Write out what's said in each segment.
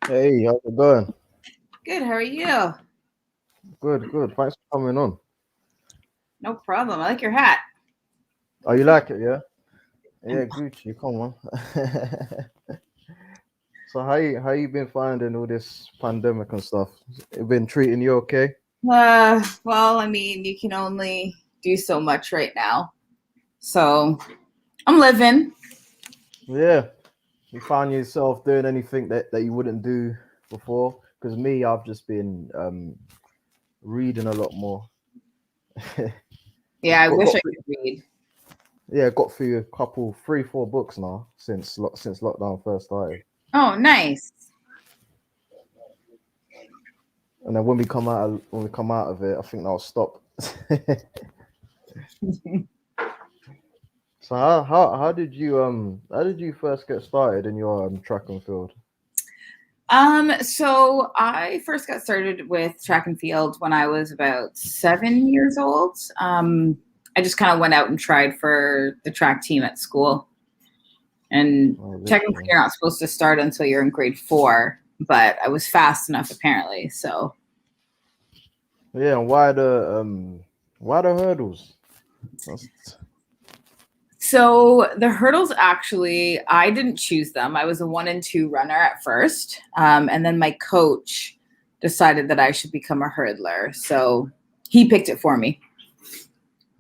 Hey, how's it going? Good. How are you? Good, good. Thanks for coming on. No problem. I like your hat. Oh, you like it, yeah? Yeah, Gucci, come on. So how you been finding all this pandemic and stuff? It been treating you okay? Well, I mean, you can only do so much right now. So I'm living. Yeah. You found yourself doing anything that you wouldn't do before? Because me, I've just been reading a lot more. Yeah, I got wish got I through, could read. yeah, got through a couple, 3, 4 books now since lockdown first started. Oh, nice. And then when we come out of it, I think I'll stop. So how did you first get started in your track and field? So I first got started with track and field when I was about 7 years old. I just kind of went out and tried for the track team at school. And Oh, technically, literally. you're not supposed to start until you're in grade 4, but I was fast enough apparently. So Yeah, and why the hurdles? That's, So the hurdles actually, I didn't choose them. I was a 1 and 2 runner at first, and then my coach decided that I should become a hurdler. So he picked it for me,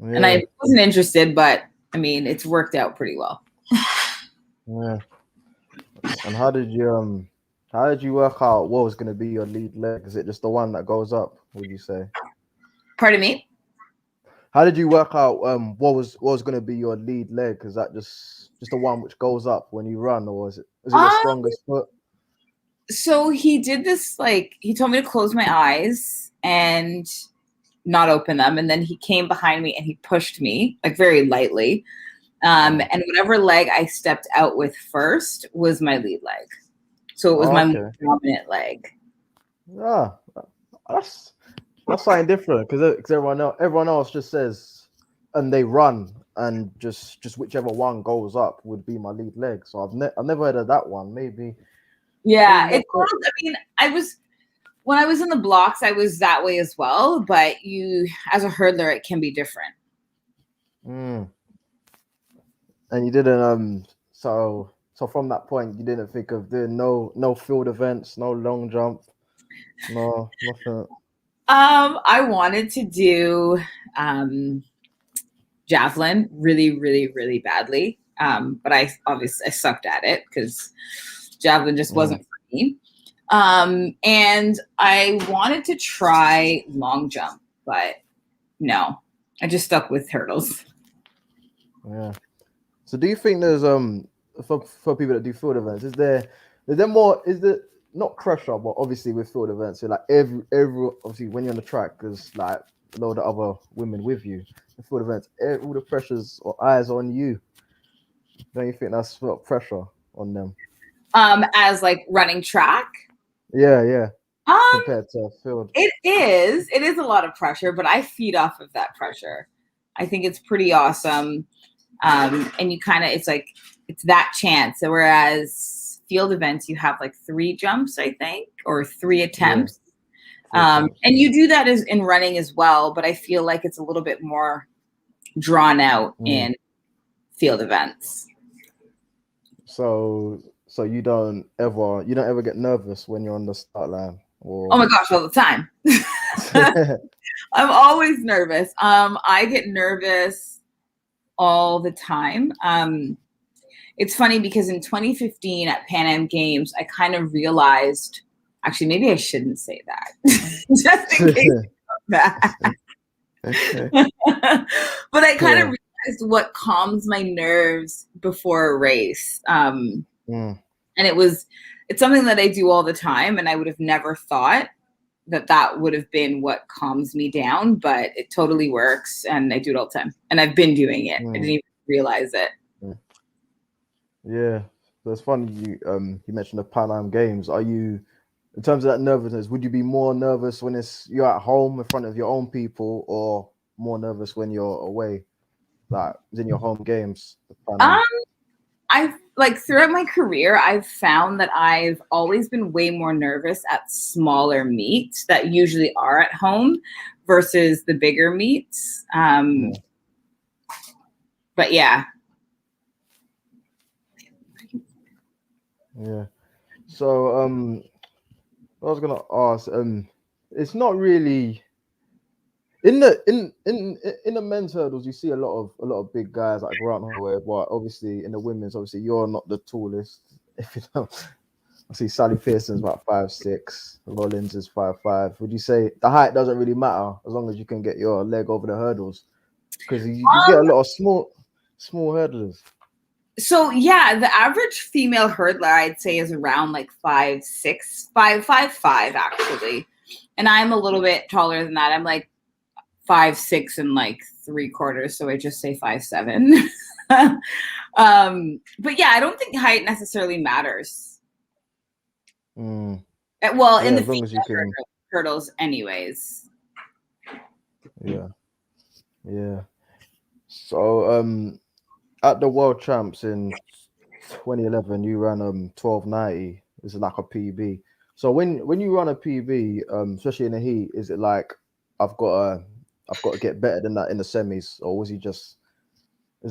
and yeah, I wasn't interested, but I mean, it's worked out pretty well. yeah. And how did you work out what was gonna be your lead leg? Is it just the one that goes up, would you say? Pardon me. How did you work out what was gonna be your lead leg? Is that just the one which goes up when you run, or is it your Um, strongest foot? so he did this like he told me to close my eyes and not open them, and then he came behind me and he pushed me like very lightly. Oh, And whatever leg I stepped out with first was my lead leg. So it was oh, my more okay. dominant leg. Yeah, that's that's something different because everyone else just says and they run and just whichever one goes up would be my lead leg. So I've never heard of that one. Maybe Yeah, more. it's I mean, I was when I was in the blocks, I was that way as well. But you, as a hurdler, it can be different. Mm. And you didn't so from that point you didn't think of doing no field events, no long jump, no nothing. I wanted to do um, javelin really, really, really badly, but I obviously I sucked at it because javelin just Mm. wasn't for me. And I wanted to try long jump, but no, I just stuck with hurdles. Yeah. So do you think there's for people that do field events, is there more is there not pressure, but obviously with field events, so like every obviously when you're on the track, there's like a lot of other women with you. The field events, all the pressures or eyes on you. Don't you think that's sort of pressure on them? As like running track. Yeah, yeah. Um, Compared to field. it is. It is a lot of pressure, but I feed off of that pressure. I think it's pretty awesome. And you kind of, it's like, it's that chance. So whereas field events, you have like 3 jumps, I think, or 3 attempts. Yeah, 3 attempts. And Yeah. you do that as in running as well, but I feel like it's a little bit more drawn out Mm. in field events. So you don't ever get nervous when you're on the start line Oh or my gosh, all the time. I'm always nervous. I get nervous all the time. It's funny because in 2015 at Pan Am Games, I kind of realized, actually, maybe I shouldn't say that, just in case that. But I kind of yeah. realized what calms my nerves before a race. Mm. And it's something that I do all the time, and I would have never thought that that would have been what calms me down, but it totally works, and I do it all the time. And I've been doing it. I didn't Mm. even realize it. Mm. Yeah. So it's funny you mentioned the Pan Am Games. Are you in terms of that nervousness, would you be more nervous when you're at home in front of your own people or more nervous when you're away, like in your home games, the Pan Um, Am? I like throughout my career, I've found that I've always been way more nervous at smaller meets that usually are at home versus the bigger meets. But yeah. Yeah. So I was gonna ask, it's not really in the men's hurdles. You see a lot of big guys like Grant Holloway, but obviously in the women's, obviously you're not the tallest. If you don't, I see Sally Pearson's about 5'6", Rollins is 5'5". Would you say the height doesn't really matter as long as you can get your leg over the hurdles? Because you get a lot of small hurdlers. So yeah, the average female hurdler I'd say is around like 5'6", 5'5" actually, and I'm a little bit taller than that. I'm like 5'6" and like 3/4, so I just say 5'7". But yeah, I don't think height necessarily matters. Well, Yeah, in the as long as you can hurdles, anyways. Yeah. So at the World Champs in 2011, you ran 1290. It's like a PB. So when you run a PB, especially in the heat, is it like I've got to get better than that in the semis, or is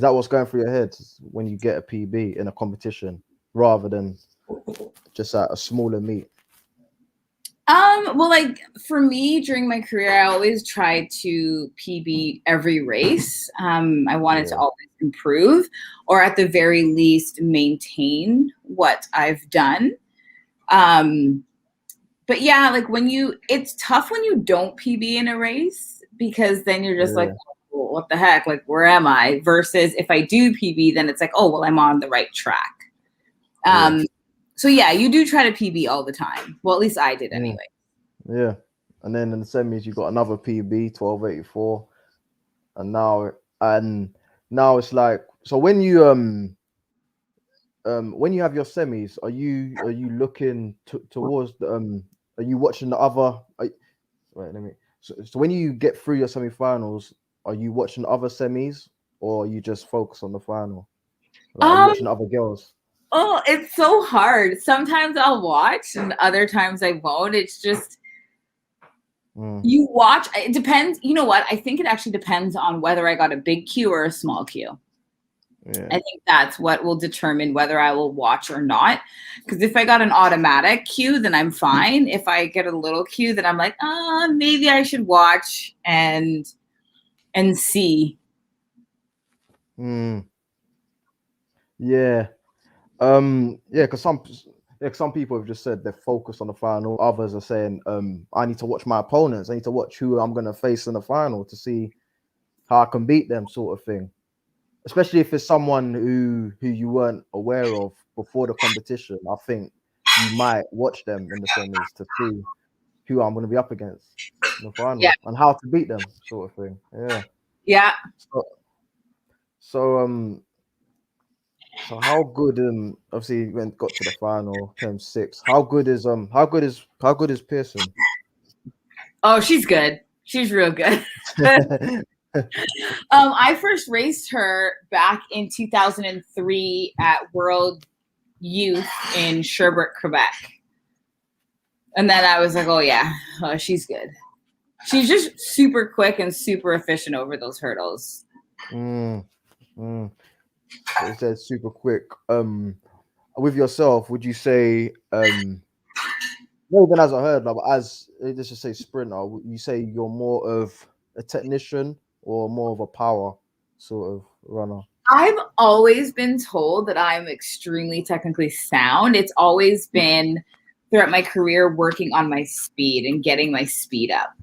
that what's going through your head when you get a PB in a competition rather than just at a smaller meet? Well, like for me during my career, I always tried to PB every race. I wanted to always improve, or at the very least maintain what I've done. But yeah, like it's tough when you don't PB in a race, because then you're just like, oh, what the heck? Like, where am I? Versus if I do PB, then it's like, oh, well, I'm on the right track. So yeah, you do try to PB all the time. Well, at least I did anyway. Yeah. And then in the semis, you got another PB, 1284. And now it's like, so when you have your semis, are you looking towards the are you watching the other so when you get through your semifinals, are you watching other semis, or are you just focus on the final? Like, are you watching other girls? Oh, it's so hard. Sometimes I'll watch and other times I won't. It's just you watch. It depends. You know what? I think it actually depends on whether I got a big cue or a small cue. Yeah. I think that's what will determine whether I will watch or not. Because if I got an automatic cue, then I'm fine. If I get a little cue, then I'm like, maybe I should watch and see. Yeah. Because some people have just said they're focused on the final. Others are saying, I need to watch my opponents. I need to watch who I'm gonna face in the final to see how I can beat them, sort of thing. Especially if it's someone who you weren't aware of before the competition. I think you might watch them in the semis to see who I'm gonna be up against in the final and how to beat them, sort of thing. Yeah. Yeah. So how good obviously when got to the final, came 6th. How good is Pearson? Oh, she's good. She's real good. I first raced her back in 2003 at World Youth in Sherbrooke, Quebec. And then I was like, oh yeah, she's good. She's just super quick and super efficient over those hurdles. It says super quick. With yourself, would you say, not even as a hurdler, but as let's just say sprinter, would you say you're more of a technician or more of a power sort of runner? I've always been told that I'm extremely technically sound. It's always been throughout my career working on my speed and getting my speed up.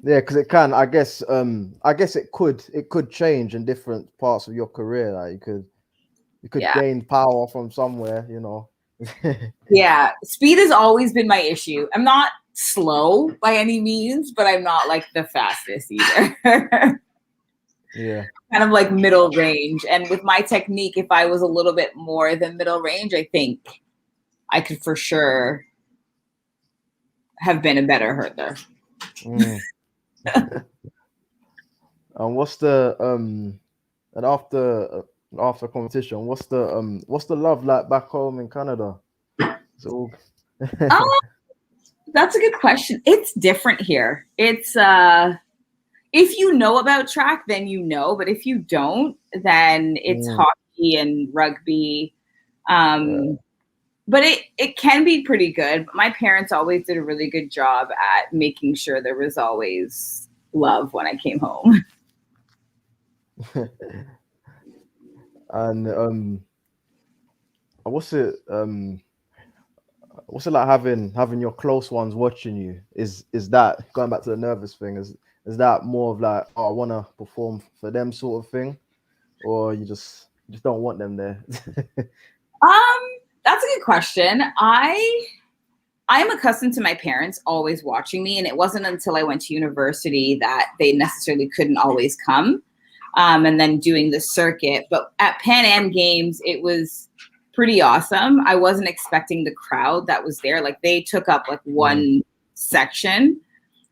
Yeah, because it can. I guess it could change in different parts of your career. Like you could gain power from somewhere, you know. Yeah, speed has always been my issue. I'm not slow by any means, but I'm not like the fastest either. Yeah, kind of like middle range. And with my technique, if I was a little bit more than middle range, I think I could for sure have been a better hurdler. And what's the And after competition, what's the love like back home in Canada? It's all Oh, that's a good question. It's different here. It's if you know about track, then you know, but if you don't, then it's Mm, hockey and rugby. yeah. But it can be pretty good. My parents always did a really good job at making sure there was always love when I came home. And what's it what's it like having your close ones watching you? Is that going back to the nervous thing? Is that more of like, oh, I want to perform for them sort of thing, or you just don't want them there? Um, that's a good question. I'm accustomed to my parents always watching me, and it wasn't until I went to university that they necessarily couldn't always come. And then doing the circuit. But at Pan Am Games, it was pretty awesome. I wasn't expecting the crowd that was there. Like they took up like Mm, one section.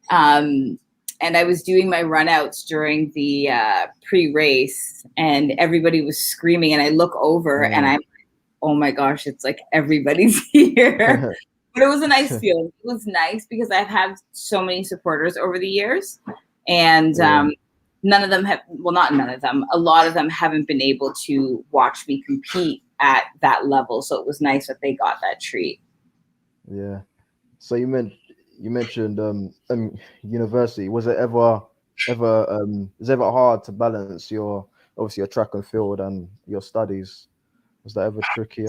And I was doing my runouts during the pre-race, and everybody was screaming. And I look over, and mm. I'm, oh my gosh, it's like everybody's here. But it was a nice feeling. It was nice because I've had so many supporters over the years, and Yeah, none of them have, well, not none of them, a lot of them haven't been able to watch me compete at that level. So it was nice that they got that treat. yeah. So you mentioned university. Was it ever hard to balance your obviously your track and field and your studies? Was that ever tricky?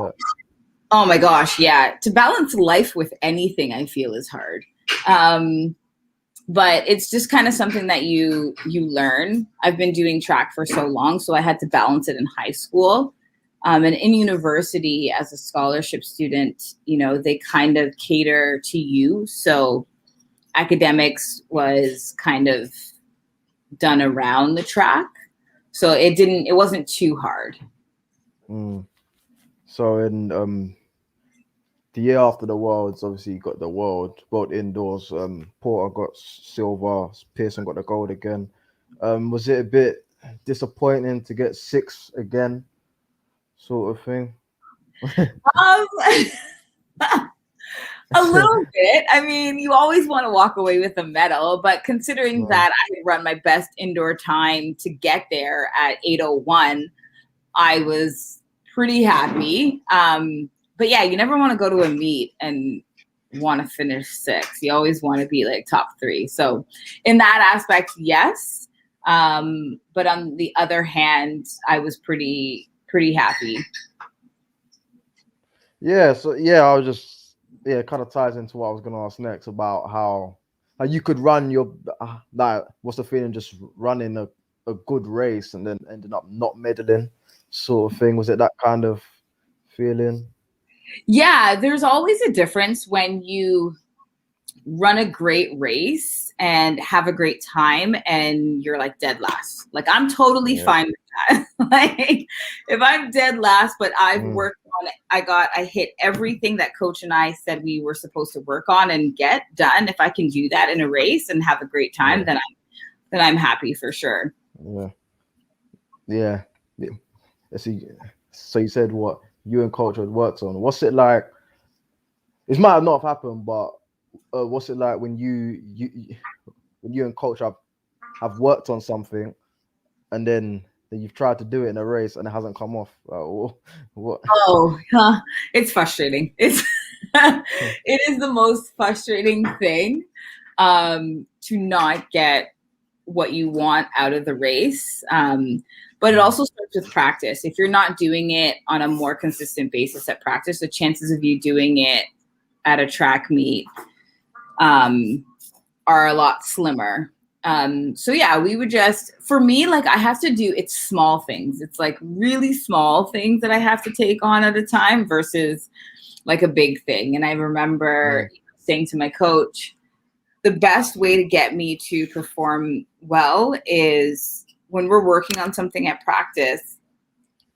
Oh my gosh, yeah. To balance life with anything, I feel is hard. Um, but it's just kind of something that you learn. I've been doing track for so long, so I had to balance it in high school. And in university, as a scholarship student, they kind of cater to you. So academics was kind of done around the track. So it wasn't too hard. Mm. So in the year after the Worlds, obviously you got the World both indoors. Porter got silver, Pearson got the gold again. Was it a bit disappointing to get six again, sort of thing? Um, a little bit. I mean, you always want to walk away with a medal, but considering No. that I had run my best indoor time to get there at 8:01, I was pretty happy. But yeah, you never want to go to a meet and want to finish sixth. You always want to be like top three. So in that aspect, yes. But on the other hand, I was pretty happy. Yeah, so yeah, I was just it kind of ties into what I was gonna ask next about how you could run your like what's the feeling just running a good race and then ending up not medaling sort of thing. Was it that kind of feeling? Yeah, there's always a difference when you run a great race and have a great time and you're like dead last. Like I'm totally Yeah. fine with that. Like if I'm dead last, but I've Mm, worked on it, I hit everything that coach and I said we were supposed to work on and get done. If I can do that in a race and have a great time, yeah, then I'm happy for sure. yeah, yeah, yeah. So you said what you and coach had worked on. What's it like? It might not have happened, but what's it like when when you and coach have worked on something and then you've tried to do it in a race and it hasn't come off. What? Oh, huh. It's frustrating. It's it is the most frustrating thing to not get what you want out of the race. But it also starts with practice. If you're not doing it on a more consistent basis at practice, the chances of you doing it at a track meet are a lot slimmer. So yeah, we would just, for me, like I have to do, it's small things. It's like really small things that I have to take on at a time versus like a big thing. And I remember saying to my coach, the best way to get me to perform well is when we're working on something at practice,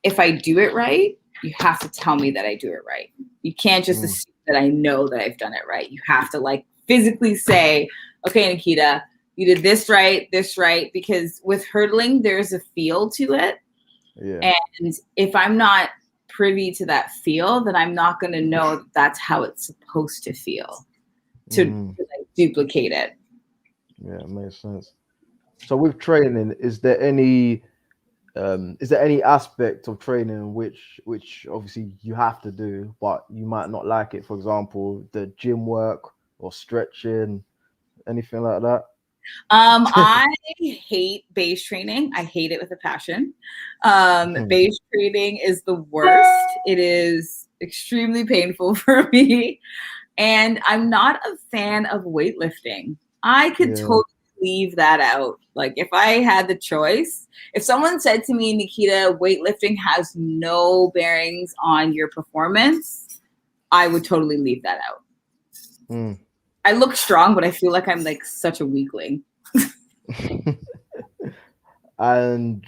if I do it right, you have to tell me that I do it right. You can't just assume that I know that I've done it right. You have to like physically say, okay, Nikkita, you did this right, because with hurdling, there's a feel to it. Yeah. And if I'm not privy to that feel, then I'm not going to know that that's how it's supposed to feel to like, duplicate it. Yeah, it makes sense. So with training, is there any aspect of training which obviously you have to do, but you might not like it? For example, the gym work or stretching, anything like that? I hate base training. I hate it with a passion. Base training is the worst. It is extremely painful for me. And I'm not a fan of weightlifting. I could Yeah. totally leave that out. Like if I had the choice, if someone said to me, Nikkita, weightlifting has no bearings on your performance, I would totally leave that out. I look strong, but I feel like I'm like such a weakling. And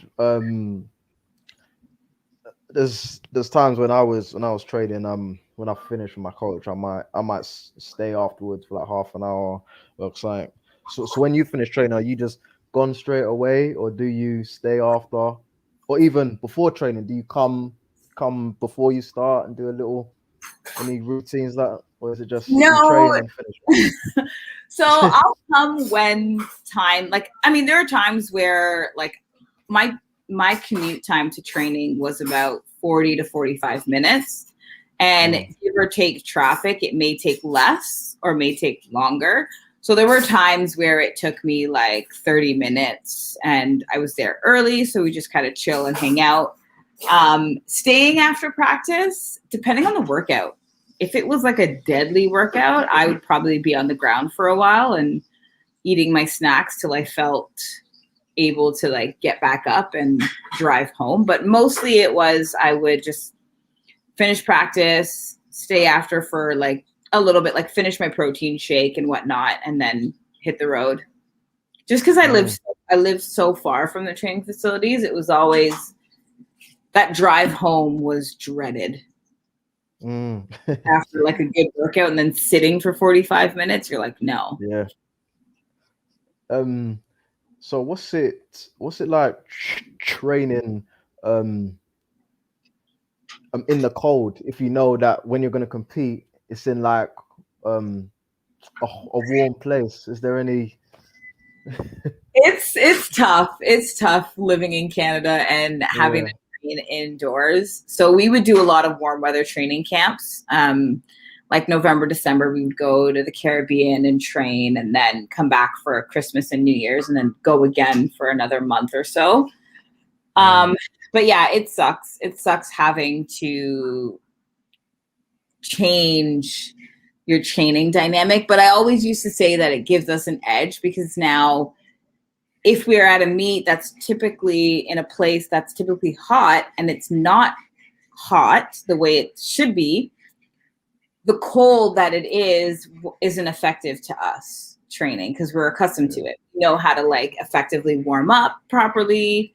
there's times when I was training, when I finished with my coach, I might stay afterwards for like half an hour or something. So when you finish training, are you just gone straight away, or do you stay after, or even before training? Do you come before you start and do any routines like that, or is it just you No. train and finish? So I'll come when time, like, I mean, there are times where like my commute time to training was about 40 to 45 minutes. And give or take traffic, it may take less or may take longer. So there were times where it took me like 30 minutes and I was there early. So we just kind of chill and hang out. Staying after practice, depending on the workout. If it was like a deadly workout, I would probably be on the ground for a while and eating my snacks till I felt able to like get back up and drive home. But mostly it was, I would just finish practice, stay after for like a little bit, like finish my protein shake and whatnot, and then hit the road. Just because I lived so far from the training facilities, it was always that drive home was dreaded. After like a good workout and then sitting for 45 minutes, you're like, no. Yeah. So what's it like training in the cold, if you know that when you're going to compete it's in like a warm place? Is there any It's tough living in Canada and having to train indoors. So we would do a lot of warm weather training camps. Like November, December, we would go to the Caribbean and train and then come back for Christmas and New Year's and then go again for another month or so. But yeah, it sucks. It sucks having to change your training dynamic. But I always used to say that it gives us an edge because now if we're at a meet that's typically in a place that's typically hot and it's not hot the way it should be, the cold that it isn't effective to us training because we're accustomed to it. We know how to like effectively warm up properly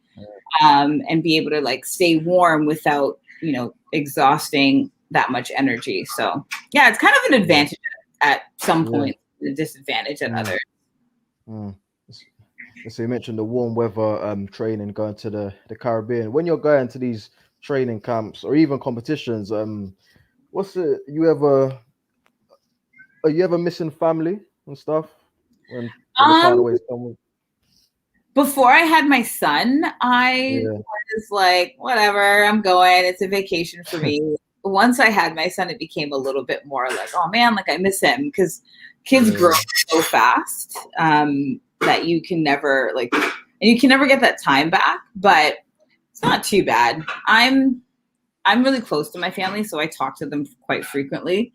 and be able to like stay warm without, exhausting that much energy. So yeah, it's kind of an advantage at some point, a disadvantage at others. So you mentioned the warm weather training, going to the Caribbean. When you're going to these training camps or even competitions, are you ever missing family and stuff when they can't always come with? Before I had my son, I was like, whatever, I'm going. It's a vacation for me. Once I had my son, it became a little bit more like, oh man, like I miss him because kids grow so fast that you can never get that time back. But it's not too bad. I'm really close to my family, so I talk to them quite frequently.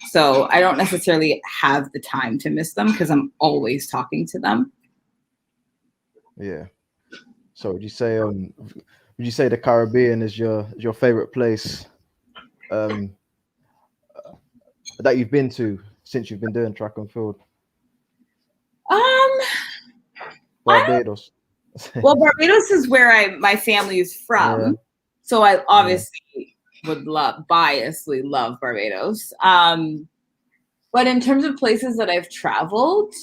So I don't necessarily have the time to miss them because I'm always talking to them. Yeah. So would you say the Caribbean is your favorite place that you've been to since you've been doing track and field? Barbados. Well, Barbados is where my family is from. So I obviously would biasly love Barbados. But in terms of places that I've traveled,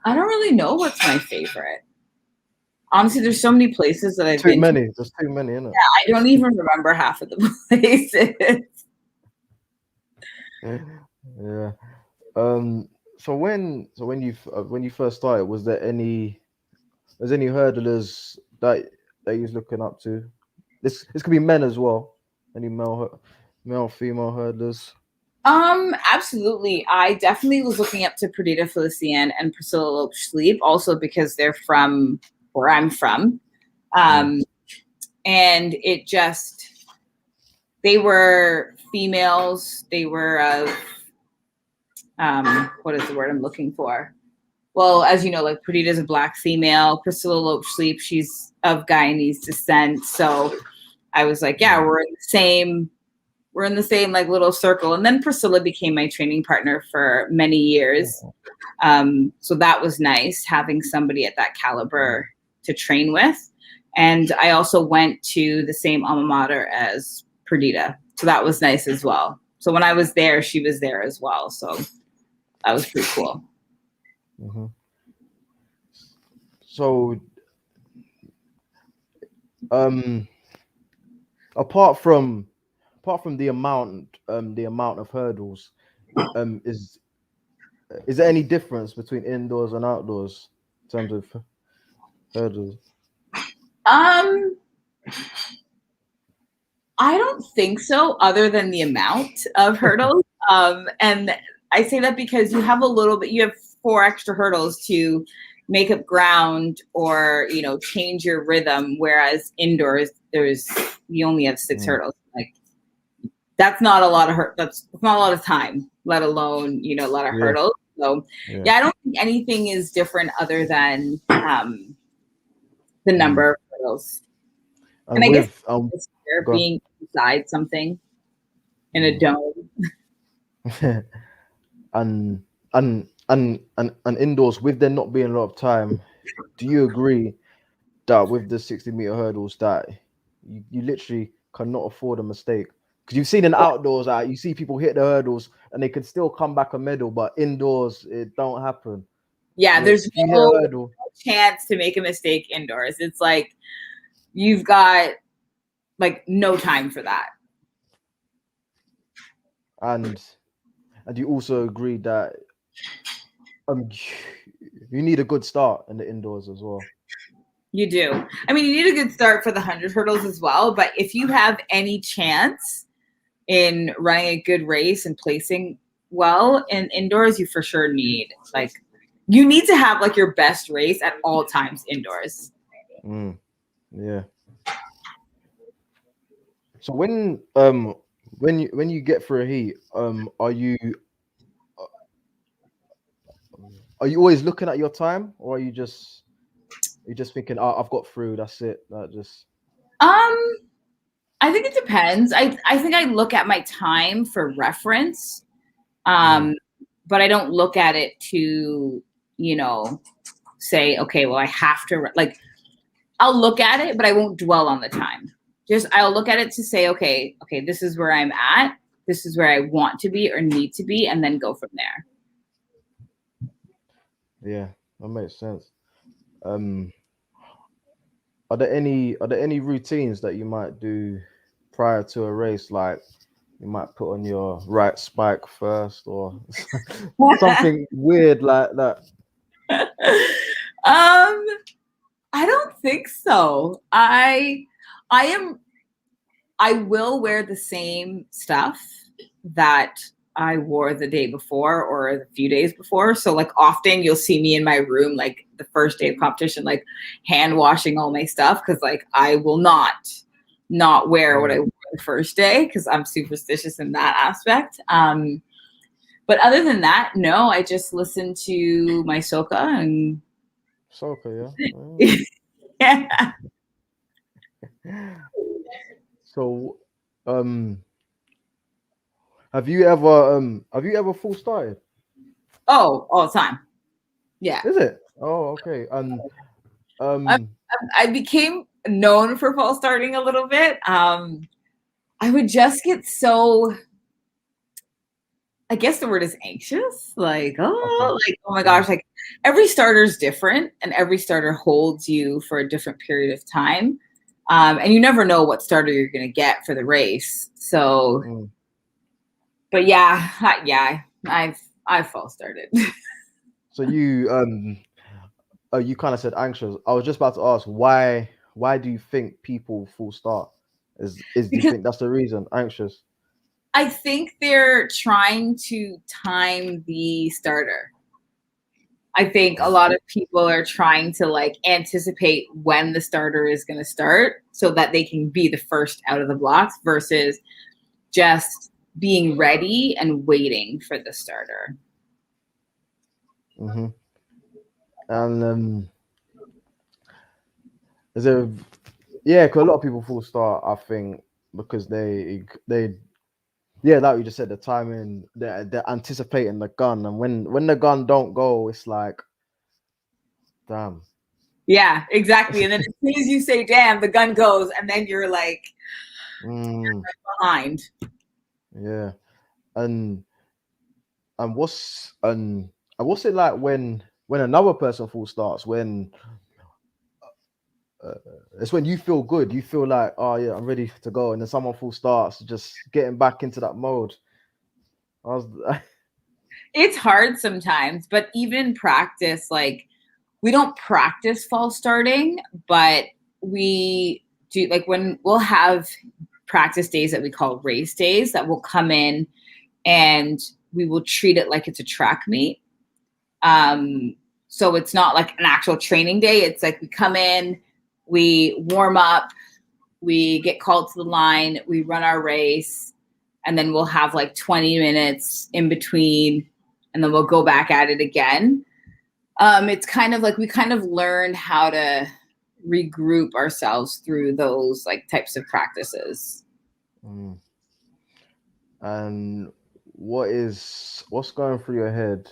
I don't really know what's my favorite. Honestly, there's so many places that I've Too been to. many. There's too many, isn't it? I don't even remember half of the places. Yeah. So when you first started, was there any hurdlers that you was looking up to? This could be men as well. Any female hurdlers? Absolutely. I definitely was looking up to Perdita Felician and Priscilla Loach Sleep, also because they're from where I'm from. And it just, they were females. They were of, what is the word I'm looking for? Well, as you know, like Perdita's a Black female. Priscilla Loach Sleep, she's of Guyanese descent. So I was like, yeah, we're in the same like little circle. And then Priscilla became my training partner for many years. So that was nice, having somebody at that caliber to train with. And I also went to the same alma mater as Perdita. So that was nice as well. So when I was there, she was there as well. So that was pretty cool. Mm-hmm. So, apart from the amount of hurdles, is there any difference between indoors and outdoors in terms of hurdles? I don't think so, other than the amount of hurdles. And I say that because you have 4 extra hurdles to make up ground or, change your rhythm. Whereas indoors, you only have 6 hurdles. Like, that's not a lot of that's not a lot of time, let alone, a lot of hurdles. So I don't think anything is different other than the number of hurdles. And I guess being inside something in a dome. and indoors, with there not being a lot of time, do you agree that with the 60-meter hurdles that you literally cannot afford a mistake? Because you've seen in outdoors, you see people hit the hurdles and they can still come back a medal, but indoors it don't happen. Yeah, there's no chance to make a mistake indoors. It's like you've got like no time for that. And you also agree that you need a good start in the indoors as well. You do. I mean, you need a good start for the 100 hurdles as well. But if you have any chance in running a good race and placing well in indoors, you for sure need you need to have like your best race at all times indoors. Yeah. So when you get for a heat, are you always looking at your time, or are you just thinking, oh, I've got through, that's it? I think it depends. I think I look at my time for reference, but I don't look at it to, say, okay, well, I have to, I'll look at it, but I won't dwell on the time. I'll look at it to say, okay, this is where I'm at. This is where I want to be or need to be, and then go from there. Yeah, that makes sense. Are there any routines that you might do prior to a race? Like you might put on your right spike first, or something weird like that? I don't think so. I will wear the same stuff that I wore the day before or a few days before. So like often you'll see me in my room, like the first day of competition, like hand washing all my stuff. Cause like I will not wear what I wore the first day, cause I'm superstitious in that aspect. But other than that, no, I just listen to my soca and yeah. So, have you ever full started? Oh, all the time. Yeah. Is it? Oh, okay. I became known for false starting a little bit. I would just get so I guess the word is anxious. Like, Okay. oh my gosh, like every starter is different and every starter holds you for a different period of time. And you never know what starter you're going to get for the race. So, Mm. but yeah, I've false started. So you kind of said anxious. I was just about to ask why do you think people full start? Do you Because think that's the reason? Anxious. I think they're trying to time the starter. I think a lot of people are trying to like anticipate when the starter is going to start so that they can be the first out of the blocks versus just being ready and waiting for the starter. Mm-hmm. And is there yeah, because a lot of people full start, I think, because they yeah, like you just said, the timing, they're anticipating the gun, and when the gun don't go, it's like, damn. Yeah, exactly. And then as soon as you say damn, the gun goes and then you're like Mm, behind. yeah, and what's it like when another person full starts when uh, it's when you feel good, you feel like, oh yeah, I'm ready to go, and then someone full starts, just getting back into that mode. I was It's hard sometimes, but even in practice, like we don't practice false starting, but we do like when we'll have practice days that we call race days that will come in and we will treat it like it's a track meet. So it's not like an actual training day. It's like we come in, we warm up, we get called to the line, we run our race, and then we'll have like 20 minutes in between, and then we'll go back at it again. It's kind of like we kind of learn how to regroup ourselves through those like types of practices. mm. And what's going through your head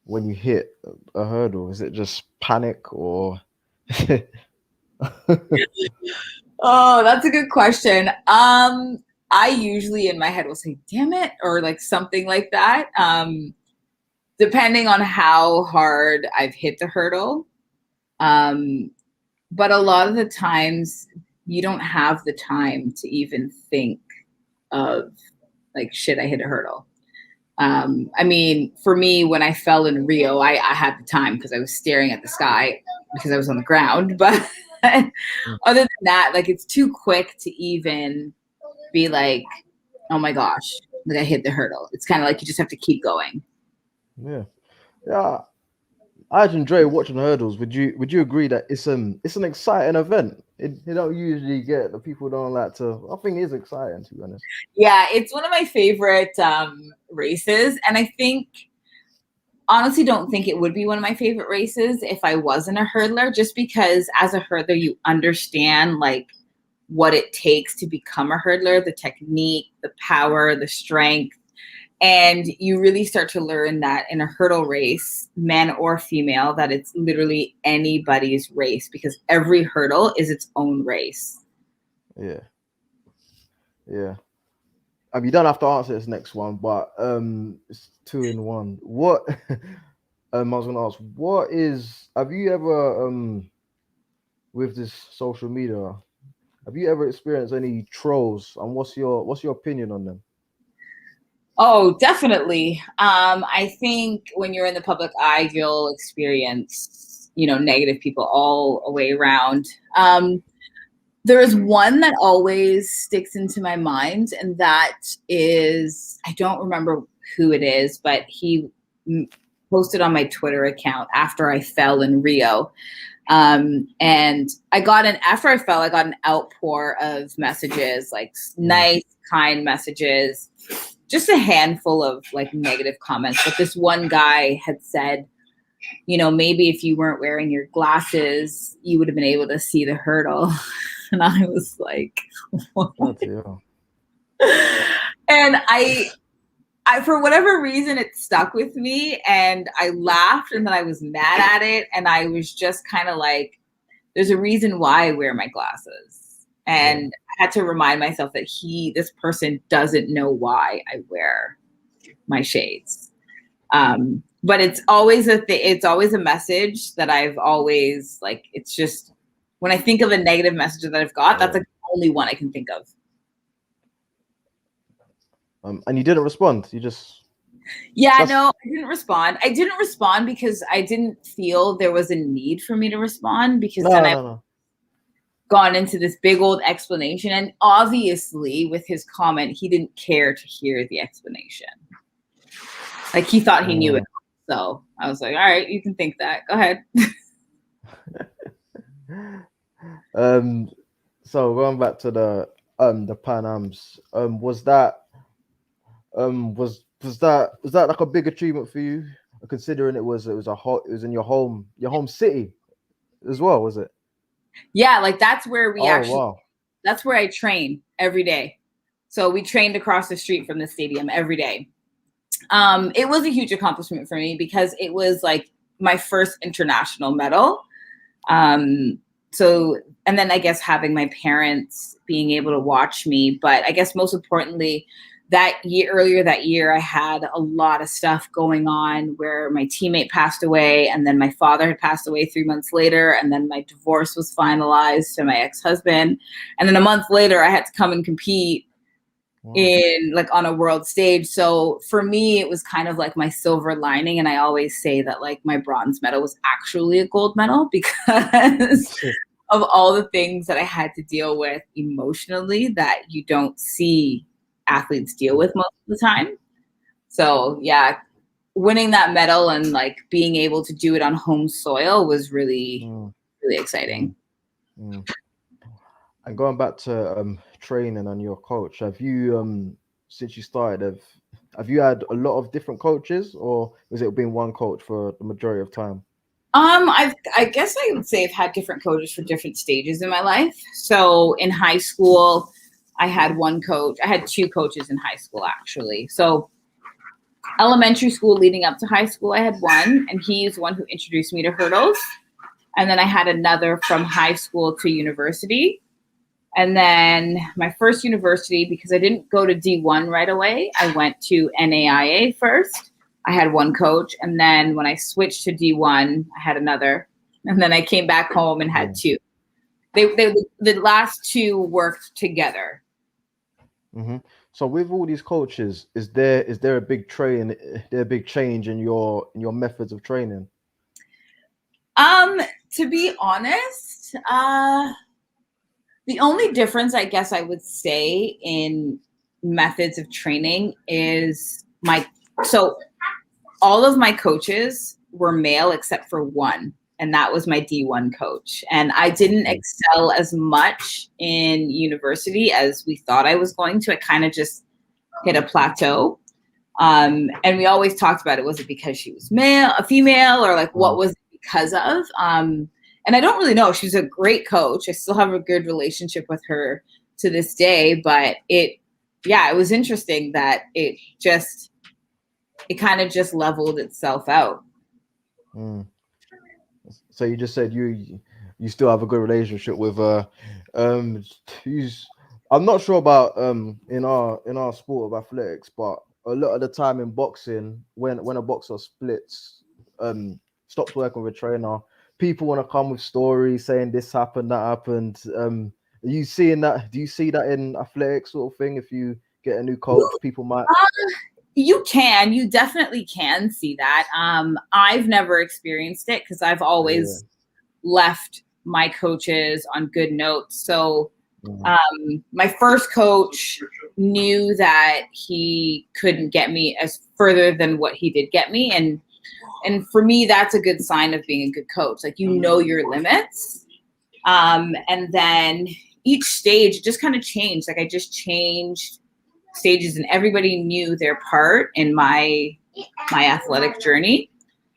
when you hit a hurdle? Is it just panic or Oh, that's a good question. I usually in my head will say, damn it, or like something like that. Depending on how hard I've hit the hurdle. Um, but a lot of the times you don't have the time to even think of like, shit, I hit a hurdle. I mean, for me, when I fell in Rio, I had the time because I was staring at the sky because I was on the ground. But other than that, like it's too quick to even be like, oh my gosh, like I hit the hurdle. It's kind of like you just have to keep going. yeah. Yeah, I actually enjoy watching hurdles. Would you agree that it's an exciting event? You don't usually get the people don't like to. I think it's exciting, to be honest. Yeah, it's one of my favorite races. And I think, honestly, don't think it would be one of my favorite races if I wasn't a hurdler, just because as a hurdler, you understand like what it takes to become a hurdler, the technique, the power, the strength. And you really start to learn that in a hurdle race, man or female, that it's literally anybody's race because every hurdle is its own race. Yeah, yeah. You don't have to answer this next one, but it's two in one. What I was gonna ask, what is have you ever with this social media, have you ever experienced any trolls, and what's your opinion on them? Oh, definitely. I think when you're in the public eye, you'll experience, negative people all the way around. There is one that always sticks into my mind, and that is, I don't remember who it is, but he posted on my Twitter account after I fell in Rio. And after I fell, I got an outpour of messages, like nice, kind messages, just a handful of like negative comments. But this one guy had said, maybe if you weren't wearing your glasses, you would have been able to see the hurdle. And I was like, what? Yeah. And I for whatever reason, it stuck with me, and I laughed, and then I was mad at it, and I was just kind of like, there's a reason why I wear my glasses. And I had to remind myself that this person doesn't know why I wear my shades. But it's always it's always a message that I've always like. It's just when I think of a negative message that I've got, that's like the only one I can think of. And you didn't respond. You just no, I didn't respond. I didn't respond because I didn't feel there was a need for me to respond, because I've gone into this big old explanation, and obviously with his comment, he didn't care to hear the explanation. Like he thought he knew it. So I was like, all right, you can think that. Go ahead. So going back to the Pan Ams, was that like a big achievement for you, considering it was in your home city as well, was it? Yeah, like that's where we that's where I train every day. So we trained across the street from the stadium every day. It was a huge accomplishment for me because it was like my first international medal. So, and then I guess having my parents being able to watch me, but I guess most importantly, earlier that year, I had a lot of stuff going on where my teammate passed away, and then my father had passed away 3 months later, and then my divorce was finalized to my ex-husband. And then a month later, I had to come and compete in like on a world stage. So for me, it was kind of like my silver lining. And I always say that like my bronze medal was actually a gold medal because of all the things that I had to deal with emotionally that you don't see athletes deal with most of the time. So yeah, winning that medal and like being able to do it on home soil was really, really exciting. And going back to training and your coach, have you since you started, have you had a lot of different coaches, or has it been one coach for the majority of time? I guess I would say I've had different coaches for different stages in my life. So in high school, I had one coach. I had two coaches in high school, actually. So elementary school leading up to high school, I had one, and he's the one who introduced me to hurdles. And then I had another from high school to university. And then my first university, because I didn't go to D1 right away, I went to NAIA first. I had one coach. And then when I switched to D1, I had another. And then I came back home and had two. The last two worked together. Mm-hmm. So with all these coaches, is there a big change in your methods of training? To be honest, the only difference I guess I would say in methods of training is so all of my coaches were male except for one, and that was my D1 coach. And I didn't excel as much in university as we thought I was going to. I kind of just hit a plateau. And we always talked about it. Was it because she was a female, or like what was it because of? And I don't really know. She's a great coach. I still have a good relationship with her to this day, but it was interesting that it kind of just leveled itself out. So you just said you still have a good relationship with her. I'm not sure about in our sport of athletics, but a lot of the time in boxing, when a boxer splits, stops working with a trainer, people want to come with stories saying this happened, that happened. Are you seeing that? Do you see that in athletics sort of thing? If you get a new coach, people might. You definitely can see that. I've never experienced it because I've always left my coaches on good notes. So my first coach knew that he couldn't get me as further than what he did get me. And for me, that's a good sign of being a good coach. Like, you know your limits. And then each stage just kind of changed. Like, I just changed stages, and everybody knew their part in my athletic journey.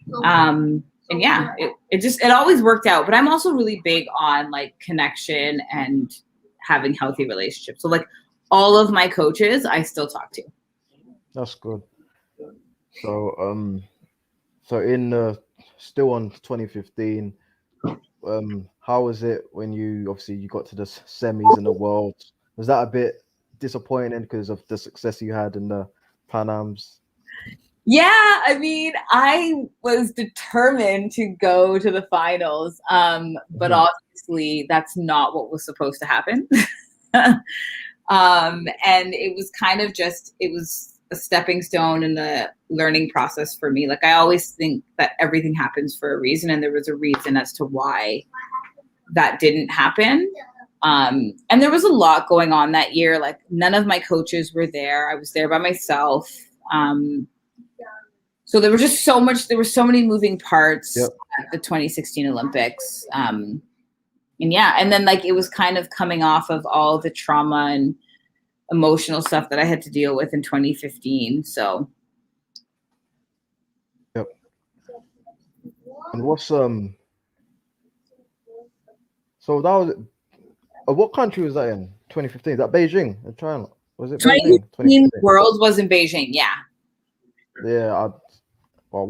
And yeah, it always worked out. But I'm also really big on like connection and having healthy relationships. So like all of my coaches, I still talk to. That's good. So so in still on 2015, how was it when you got to the semis in the world? Was that a bit disappointing because of the success you had in the Pan Ams? Yeah, I mean, I was determined to go to the finals, but Mhm. obviously that's not what was supposed to happen. And it was kind of just, it was a stepping stone in the learning process for me. Like I always think that everything happens for a reason, and there was a reason as to why that didn't happen. And there was a lot going on that year. Like none of my coaches were there. I was there by myself. Um, so there was just so much, there were so many moving parts Yep. at the 2016 Olympics. And yeah, and then like it was kind of coming off of all the trauma and emotional stuff that I had to deal with in 2015. So Yep. And what's so that was what country was that in? 2015? Is that Beijing? China? Was it Beijing? 2015 2015. Worlds was in Beijing. Yeah. Yeah. Well,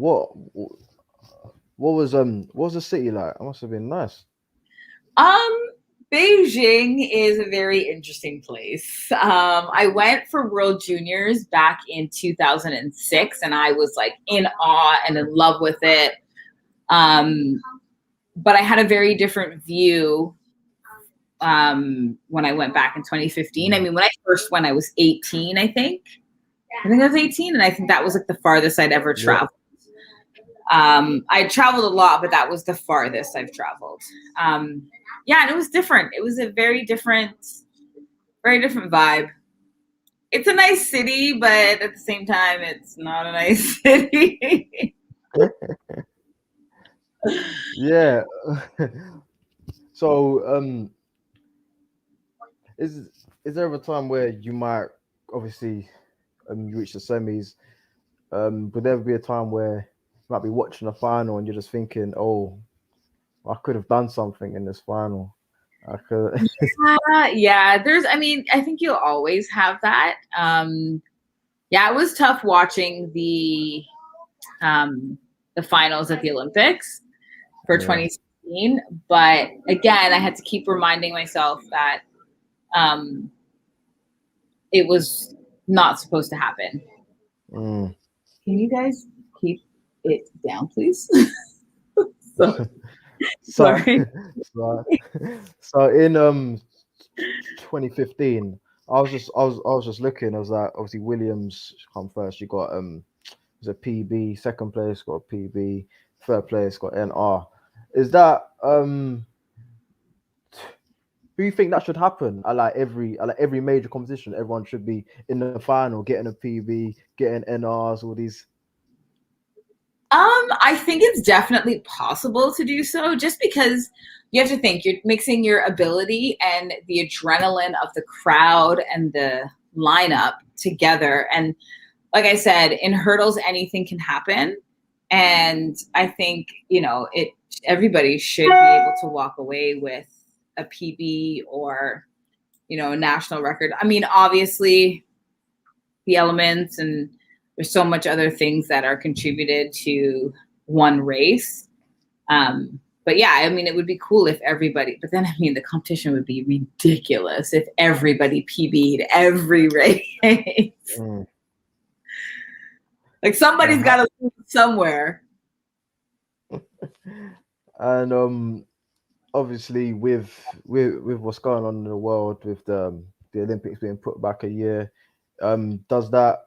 what was the city like? It must have been nice. Um, Beijing is a very interesting place. I went for World Juniors back in 2006, and I was like in awe and in love with it. But I had a very different view when I went back in 2015. I mean, when I first went, I was 18, I think. I was 18, and I think that was like the farthest I'd ever Yeah. traveled. I traveled a lot, but that was the farthest I've traveled. Yeah, and it was different. It was a very different vibe. It's a nice city, but at the same time, it's not a nice city. Yeah. So is there ever a time where you might obviously you reach the semis? Would there ever be a time where you might be watching a final and you're just thinking, oh, I could have done something in this final. I could. Yeah, I mean, I think you'll always have that. Yeah, it was tough watching the finals at the Olympics for Yeah. 2016. But again, I had to keep reminding myself that it was not supposed to happen. Mm. Can you guys keep it down, please? So, So, sorry. so in 2015, I was just looking. I was like, obviously Williams come first. You got was a PB. Second place got a PB. Third place got NR. Is that do you think that should happen? I like every major competition. Everyone should be in the final, getting a PB, getting NRs, all these. I think it's definitely possible to do so, just because you have to think you're mixing your ability and the adrenaline of the crowd and the lineup together. And like I said, in hurdles, anything can happen. And I think, everybody should be able to walk away with a PB or, a national record. I mean, obviously the elements and there's so much other things that are contributed to one race. But yeah, I mean, it would be cool if everybody, but then I mean, the competition would be ridiculous if everybody PB'd every race. Mm. Like somebody's got to lose somewhere. And obviously with what's going on in the world with the Olympics being put back a year, does that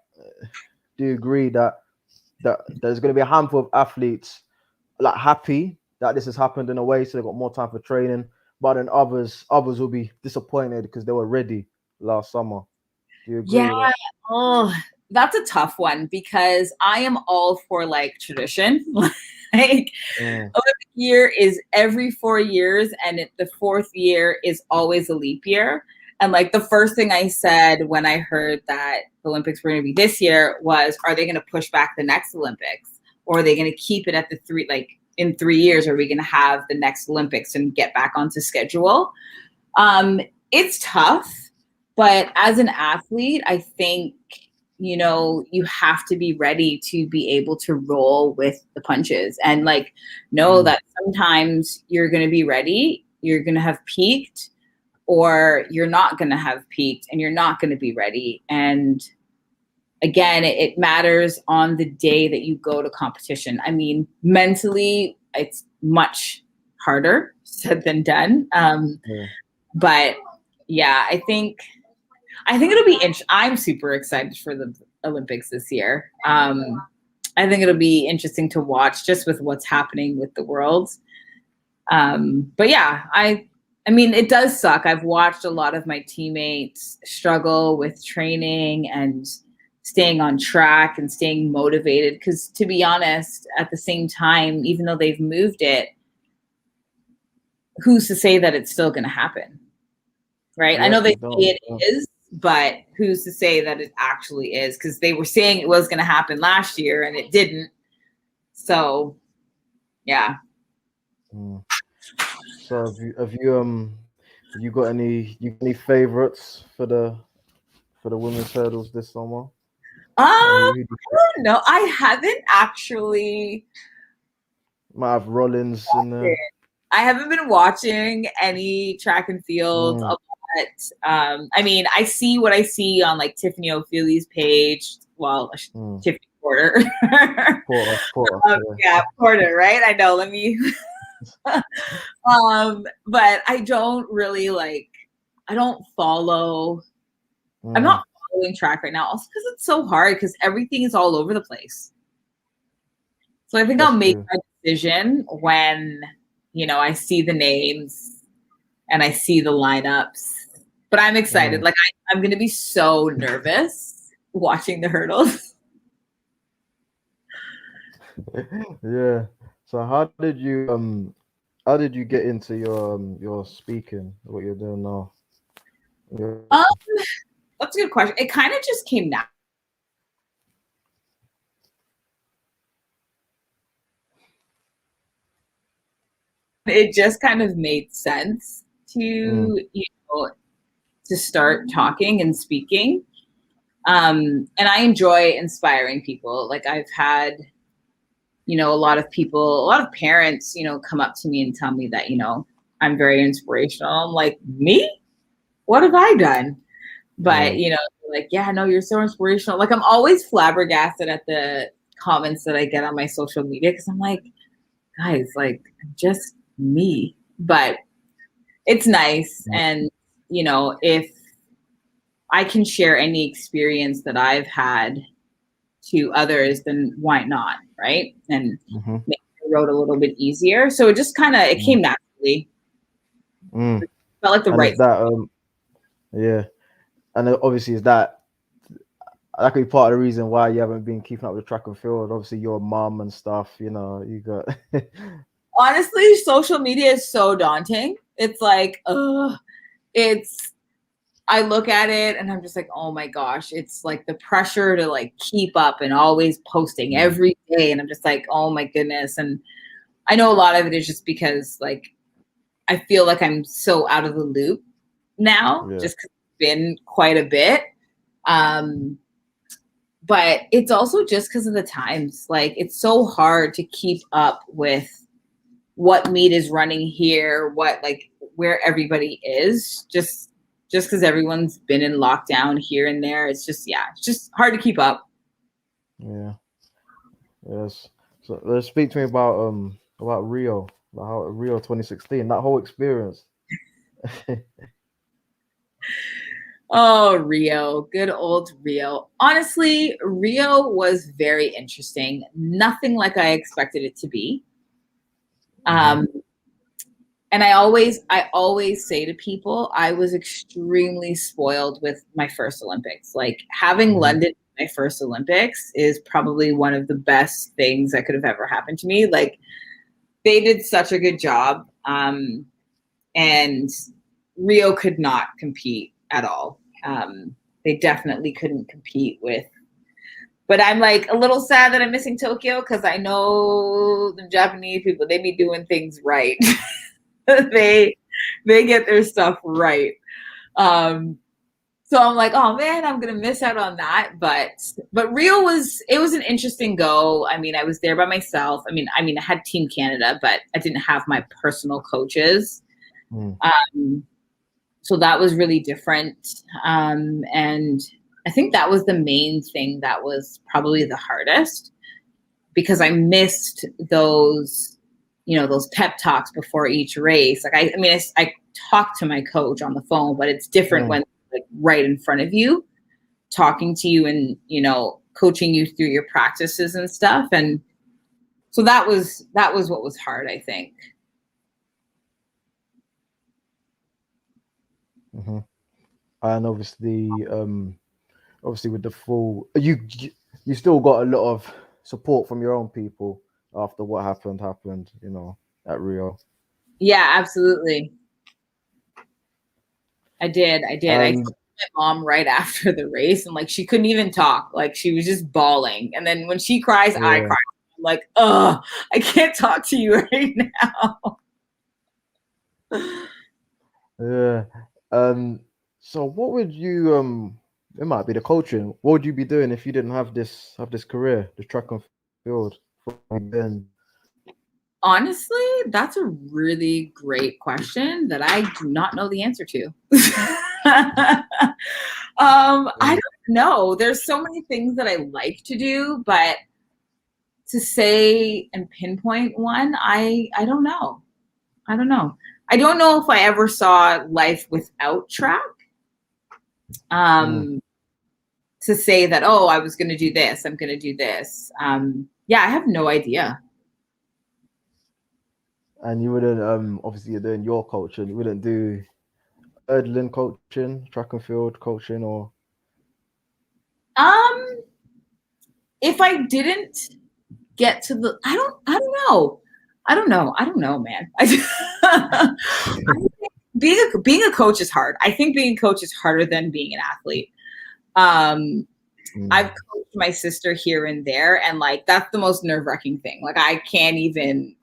do you agree that there's going to be a handful of athletes like happy that this has happened in a way, so they've got more time for training, but then others will be disappointed because they were ready last summer? Do you agree Yeah. with that? Oh, that's a tough one because I am all for like tradition. Like Olympic year is every 4 years, and the fourth year is always a leap year. And like the first thing I said when I heard that the Olympics were going to be this year was, are they going to push back the next Olympics, or are they going to keep it at the three? Like in 3 years, are we going to have the next Olympics and get back onto schedule? It's tough, but as an athlete, I think you have to be ready to be able to roll with the punches and like know that sometimes you're going to be ready, you're going to have peaked, or you're not going to have peaked and you're not going to be ready. And again, it matters on the day that you go to competition. I mean, mentally, it's much harder said than done. But yeah, I think it'll be I'm super excited for the Olympics this year. I think it'll be interesting to watch just with what's happening with the world. But yeah, I mean, it does suck. I've watched a lot of my teammates struggle with training and staying on track and staying motivated. Because to be honest, at the same time, even though they've moved it, who's to say that it's still going to happen? Right? I know they say it is, but who's to say that it actually is? Because they were saying it was going to happen last year and it didn't. So, yeah. So have you got any favorites for the women's hurdles this summer? I don't know. I haven't actually. Might have Rollins in there. I haven't been watching any track and field a lot. I mean, I see what I see on like Tiffany O'Feely's page. Well, Tiffany Porter. Porter. Yeah, Porter, right? I know. Let me. But I don't really I don't follow. I'm not following track right now, also because it's so hard because everything is all over the place. So I think I'll make my decision when, I see the names and I see the lineups. But I'm excited. I'm going to be so nervous watching the hurdles. Yeah. So how did you get into your speaking, what you're doing now? That's a good question. It kind of just came now. It just kind of made sense to to start talking and speaking. And I enjoy inspiring people. Like I've had, a lot of parents, come up to me and tell me that, I'm very inspirational. I'm like, me? What have I done? But, like, yeah, no, you're so inspirational. Like I'm always flabbergasted at the comments that I get on my social media because I'm like, guys, like I'm just me. But it's nice. And, if I can share any experience that I've had to others, then why not, right? And make the road a little bit easier. So it just it came naturally. It felt like the right thing. Yeah. And obviously is that could be part of the reason why you haven't been keeping up with track and field. Obviously your mom and stuff, you got honestly, social media is so daunting. It's like, I look at it and I'm just like, oh my gosh, it's like the pressure to keep up and always posting every day. And I'm just like, oh my goodness. And I know a lot of it is just because I feel like I'm so out of the loop now, just because it's been quite a bit. But it's also just because of the times. It's so hard to keep up with what meet is running here, where everybody is, just because everyone's been in lockdown here and there. It's just hard to keep up. Yeah. Yes. So let's speak to me about Rio, Rio 2016, that whole experience. Oh, Rio, good old Rio. Honestly, Rio was very interesting. Nothing like I expected it to be. And I always say to people, I was extremely spoiled with my first Olympics. Having London my first Olympics is probably one of the best things that could have ever happened to me. They did such a good job. And Rio could not compete at all. They definitely couldn't compete with. But I'm a little sad that I'm missing Tokyo because I know the Japanese people, they be doing things right. they get their stuff right. So I'm like, oh man, I'm gonna miss out on that. But Rio was an interesting go. I mean, I was there by myself. I mean, I had Team Canada, but I didn't have my personal coaches. So that was really different. And I think that was the main thing that was probably the hardest, because I missed those, those pep talks before each race. Like, I talk to my coach on the phone, but it's different when like right in front of you, talking to you and, coaching you through your practices and stuff. And so that was what was hard, I think. Mm-hmm. And obviously with the full, you still got a lot of support from your own people after what happened, at Rio. Yeah, absolutely. I did. I called my mom right after the race, and like she couldn't even talk. Like she was just bawling. And then when she cries, I cry. I'm like, oh, I can't talk to you right now. Yeah. So what would you it might be the coaching. What would you be doing if you didn't have this career, the track and field? Honestly, that's a really great question that I do not know the answer to. I don't know. There's so many things that I like to do, but to say and pinpoint one, I don't know. I don't know. I don't know if I ever saw life without track. To say that, oh, I was going to do this, I'm going to do this. Yeah, I have no idea. And you wouldn't, obviously you're doing your coaching, you wouldn't do hurdling coaching, track and field coaching, or? If I didn't get to the, I don't know, man. Being a coach is hard. I think being a coach is harder than being an athlete. I've coached my sister here and there, and like that's the most nerve-wracking thing. Like I can't even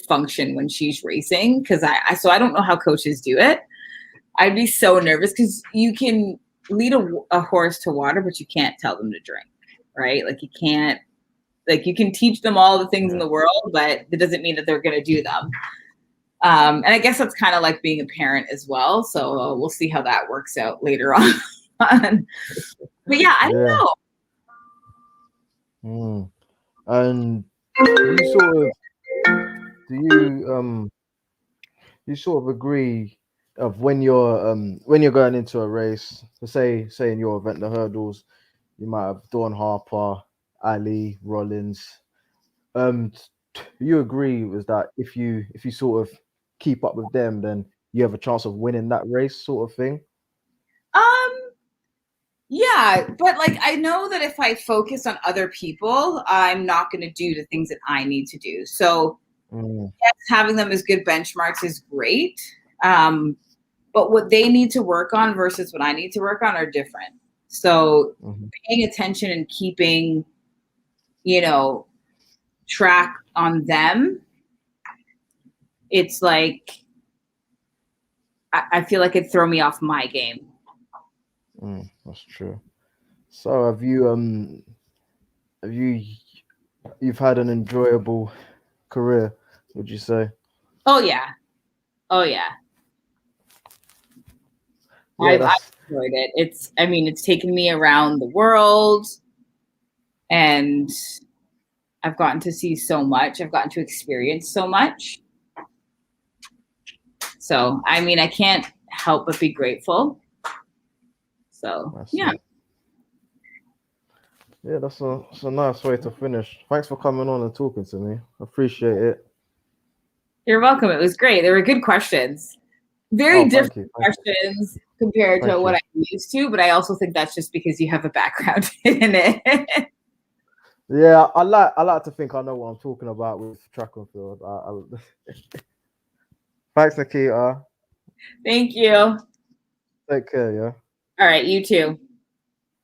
function when she's racing because I don't know how coaches do it. I'd be so nervous because you can lead a horse to water, but you can't tell them to drink, right? Like you can't, like you can teach them all the things in the world, but it doesn't mean that they're going to do them. And I guess that's kind of like being a parent as well. So we'll see how that works out later on. But yeah, I don't know. And you sort of agree of when you're going into a race, say in your event, the hurdles, you might have Dawn Harper, Ali, Rollins. Do you agree with that? If you sort of keep up with them, then you have a chance of winning that race, sort of thing? Yeah, but like I know that if I focus on other people, I'm not going to do the things that I need to do. So yes, having them as good benchmarks is great. But what they need to work on versus what I need to work on are different. So paying attention and keeping, track on them, it's like I feel like it'd throw me off my game. That's true. So have you you've had an enjoyable career, would you say? Oh yeah. I've enjoyed it. It's taken me around the world, and I've gotten to see so much. I've gotten to experience so much. So, I can't help but be grateful. So, yeah. Yeah, that's a nice way to finish. Thanks for coming on and talking to me. I appreciate it. You're welcome. It was great. There were good questions. Very different questions compared to what I'm used to, but I also think that's just because you have a background in it. Yeah, I like to think I know what I'm talking about with track and field. Thanks, Nikkita. Thank you. Take care, yeah. All right, you too.